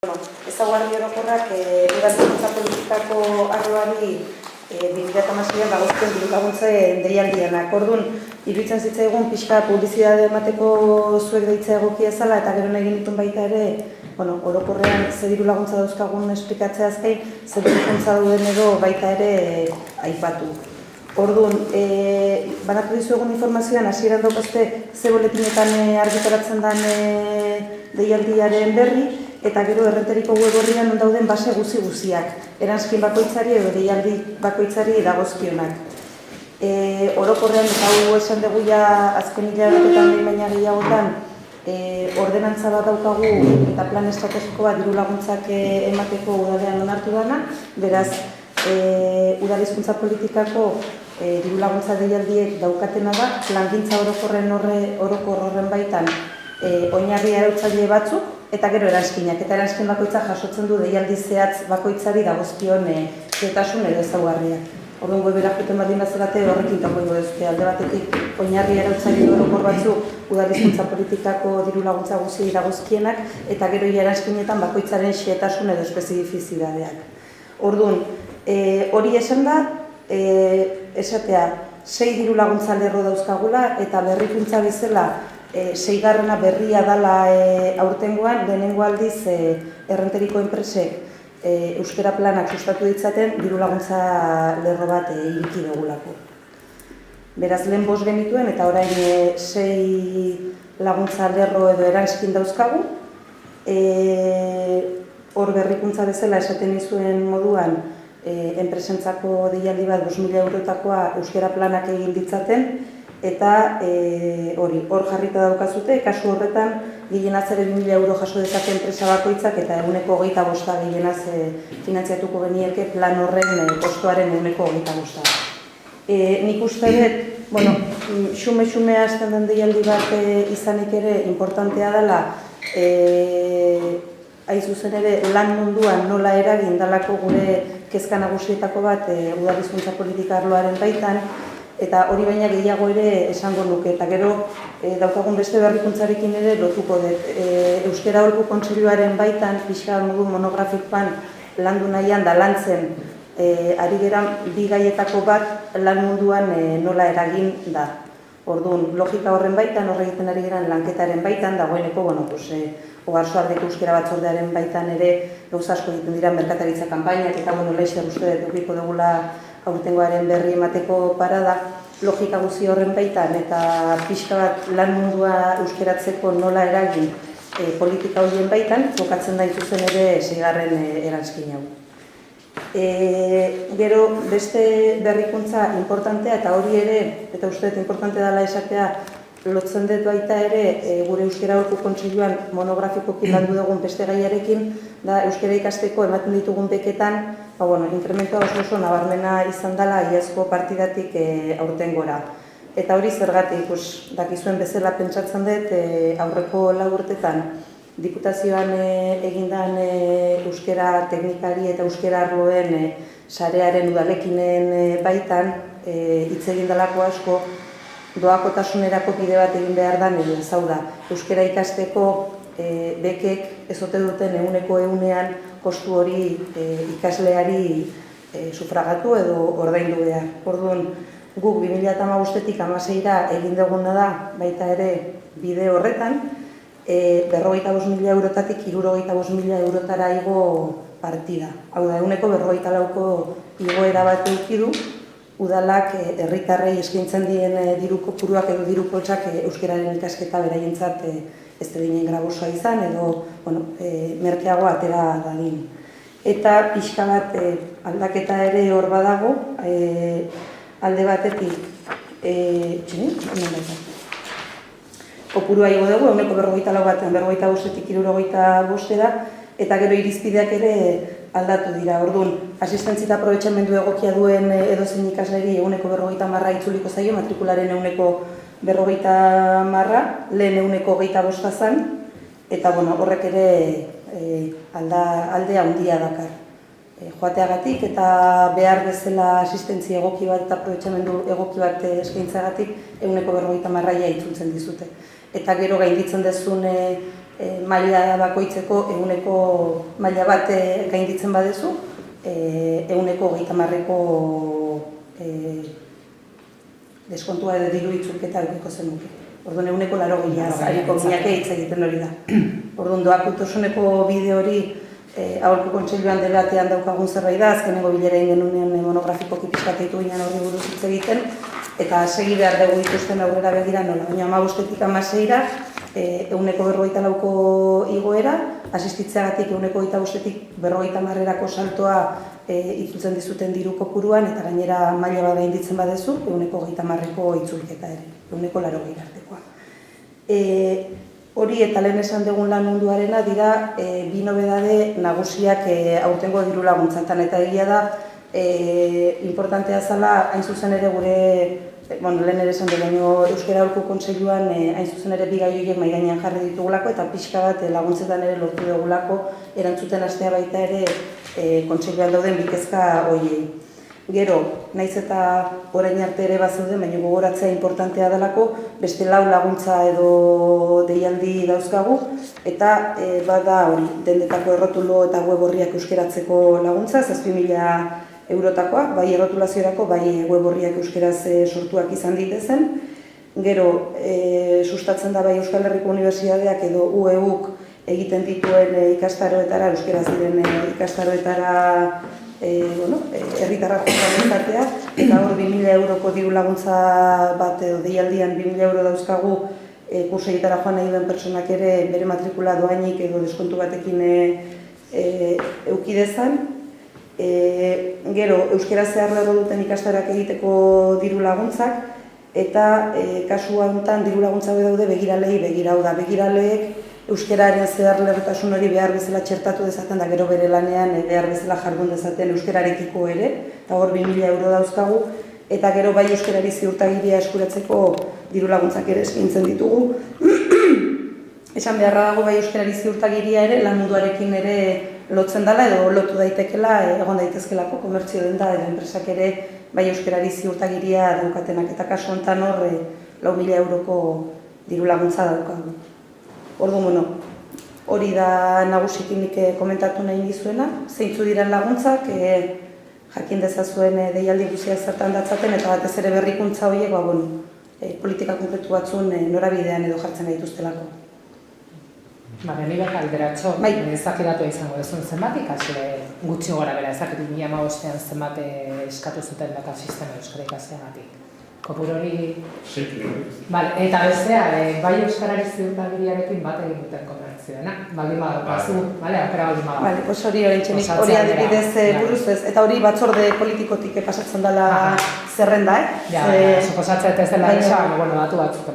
Ezaugarri orokorrak udaltzaintza politikako arloari 2016an dagozkien diru-laguntzen deialdianak. Orduan, iruditzen zitzaigun pixka publizitate emateko zuek deitza egokia zela eta gero nahi genituen baita ere, orokorrean ze diru-laguntza dauzkagun esplikatzeaz gain, ze diru-laguntza duen edo baita ere aipatu. Orduan, banatu dizuegun informazioan, hasieran daukazte ze boletinetan argitaratzen den deialdiaren berri, eta gero errenteriko web horrian dauden base guziak, eranskin bakoitzari edo deialdi bakoitzari dagozkionak. Orokorrean, eta hau esan dugu ja azken hilabetetan behin baina gehiagotan, ordenantza bat daukagu eta plan estrategiko bat diru-laguntzak emateko udalean onartu dana, beraz, udal hizkuntza politikako diru-laguntza deialdiek daukatena da, plangintza orokor horren baitan oinarri arautzaile batzuk, eta gero eranskinak, eta eranskin bakoitza jasotzen du deialdi zehatz bakoitzari dagozkion zetasun edo ezaugarriak. Orduan webera joten baldin bazerate horrekin tangoiko duzte, alde batetik oinarri arautzaile orokor batzuk udal hizkuntza politikako diru-laguntza guziei dagozkienak, eta gero eranskinetan bakoitzaren xehetasun edo espezifizitateak. Orduan, hori esan da, esatea, 6 diru-laguntza lerro dauzkagula, eta berrikuntza bezala, 6. berria dela aurtengoan, lehenengo aldiz errenteriko enpresek euskara planak sustatu ditzaten diru-laguntza lerro bat ireki dugulako. Beraz, lehen 5 genituen eta orain 6 laguntza lerro edo eranskin dauzkagu. Hor berrikuntza bezala esaten izuen moduan, enpresentzako deialdi bat 5.000 eurotakoa euskara planak egin ditzaten, eta hor jarrita daukazute, kasu horretan gehienaz ere 2.000 euro jaso dezake enpresa bakoitzak eta eguneko 25 gehienaz finantziatuko genieke plan horren kostuaren eguneko 25. Nik uste dut, xume-xume hasten den deialdi bat izanik ere importantea dela, hain zuzen ere lan munduan nola eragin dalako gure kezka nagusietako bat udal hizkuntza politika arloaren baitan, eta hori baina gehiago ere esango nuke, eta gero daukagun beste berrikuntzarekin ere lotuko dut. Euskara Aholku Kontseiluaren baitan, pixka modu monografikoan landu nahian da lantzen, ari geran bi gaietako bat lan munduan nola eragin da. Orduan, logika horren baitan, horregiten ari geran lanketaren baitan, dagoeneko, Ogarsoaldeko euskara batzordearen baitan ere gauza asko egiten dira merkataritza kanpainak, eta lehizte uste dut edukiko dugula aurtengoaren berri emateko parada, logika guzi horren baitan eta pixka bat lan mundua euskeratzeko nola eragin politika horien baitan, kokatzen da zuzen ere 6. eranskin hau. Gero beste berrikuntza importantea eta hori ere, eta uste dut importante dela esatea, lotzen dut baita ere gure Euskara Aholku Kontseiluan monografikoki landu dugun beste gaiarekin, da euskara ikasteko ematen ditugun beketan, inkrementua oso nabarmena izan dela iazko partidatik aurtengora. Eta hori zergatik, dakizuen bezala pentsatzen dut, aurreko 4 urtetan Diputazioan egindan euskara teknikari eta euskara arloen sarearen udalekinen baitan hitz egin delako asko, doakotasunerako bide bat egin behar da nire, zau da, euskara ikasteko bekek ezote duten eguneko egunean kostu hori ikasleari sufragatu edo ordaindu behar. Orduan, guk 2015-tik 2016ra egin duguna da, baita ere bide horretan, 55.000 eurotatik 65.000 eurotara igo partida. Hau da, eguneko 54ko igoera bat eukidu, udalak herritarrei eskaintzen dien diru kopuruak edo diru poltsak euskararen ikasketa beraientzat ez dinen grabosoa izan edo merkeago atera dadin. Eta pixka bat aldaketa ere hor badago, alde batetik kopurua igo dugu, eguneko 44 batean 45-tik 65 eta gero irizpideak ere aldatu dira. Orduan, asistentzia eta aprobetxamendu egokia duen edozein ikasleri eguneko 50 itzuliko zaio, matrikularen eguneko 50, lehen eguneko 25 zan, eta horrek ere alde handia dakar. Joateagatik eta behar bezala asistentzia egoki bat eta aprobetxamendu egoki bat eskaintzagatik eguneko 50 itzultzen dizute. Eta gero gainditzen dezun maila bakoitzeko maila bat gainditzen badezu, 130ko deskontua edo diru itzulketa edukiko zenuke. Orduan 180 ariko minake hitz egiten hori da. Orduan doakutosuneko bide hori aholku kontseiluan debatean daukagun zerbait da, azkenengo bilera ingenunean monografikoki pixkat ditu ginen horri buruz hitz egiten, eta segi behar dugu ikusten aurrera begira nola. Baina 15-tik 16ra 154ko igoera, asistitzeagatik 125-tik 50erako saltoa itzultzen dizuten diru kopuruan, eta gainera maila bat gainditzen badezu, 130ko itzulketa ere, 180 artekoa. Hori eta lehen esan dugun lan munduarena dira bi nobedade nagusiak aurtengo diru laguntzatan, eta egia da importantea zala hain zuzen ere gure, lehen ere esan dugu, Euskara Aholku Kontseiluan hain zuzen ere bi gai horiek mahai gainean jarri ditugulako, eta pixka bat laguntzetan ere lortu dugulako erantzuten hastea baita ere kontseiluan dauden bikezka horiei. Gero, naiz eta orain arte ere bat zeuden, baina gogoratzea importantea delako, beste 4 laguntza edo deialdi dauzkagu, eta bada hori, dendetako errotulo eta web orriak euskeratzeko laguntza, 7.000 eurotakoa, bai errotulaziorako, bai web orriak euskeraz sortuak izan ditezen. Gero, sustatzen da bai Euskal Herriko Unibertsitateak edo UEUk egiten dituen ikastaroetara, euskeraz diren ikastaroetara herritarrak joan izatea, eta hor 2.000 euroko diru laguntza bat edo deialdian 2.000 euro dauzkagu kursegitara joan nahi duen pertsonak ere bere matrikula doainik edo deskontu batekin eukidezan. Gero, euskera zehar lerro duten ikastaroak egiteko diru laguntzak, eta kasu honetan diru laguntza daude begiralei begira, hau da, begiraleek euskararen zehar lerrotasun hori behar bezala txertatu dezaten, da gero bere lanean behar bezala jardun dezaten euskararekiko ere, eta hor 2.000 euro dauzkagu, eta gero bai euskarari ziurtagiria eskuratzeko diru laguntzak ere eskaintzen ditugu. Esan beharra dago bai euskarari ziurtagiria ere, lan munduarekin ere lotzen dela edo lotu daitekela, egon daitezkelako komertzio denda edo enpresak ere bai euskarari ziurtagiria daukatenak, eta kasu honetan hor 4.000 euroko diru laguntza daukagu. Orduan, hori da nagusikinik komentatu nahi nizuena, zeintzu diren laguntzak, jakin dezazuen deialdi guztiak zertan datzaten, eta batez ere berrikuntza horiek, politika konkretu batzun norabidean edo jartzen gaituztelako. Nire galderatxo, ezakidatu izango duzun zenbat ikasle gutxi gora bera, ezakitu 2015an zenbat eskatu zuten daka sistema euskara ikasleagatik. Kopuru hori... Eta bestea, bai euskarari ziurtagiriarekin bat egin duten komertzioena. Baldin badaukazu, aukera baldin badaukazu. Hori hori adibidez buruz ez, eta hori batzorde politikotik pasatzen dela zerrenda, suposatzen ez dela isa, datu batzuk.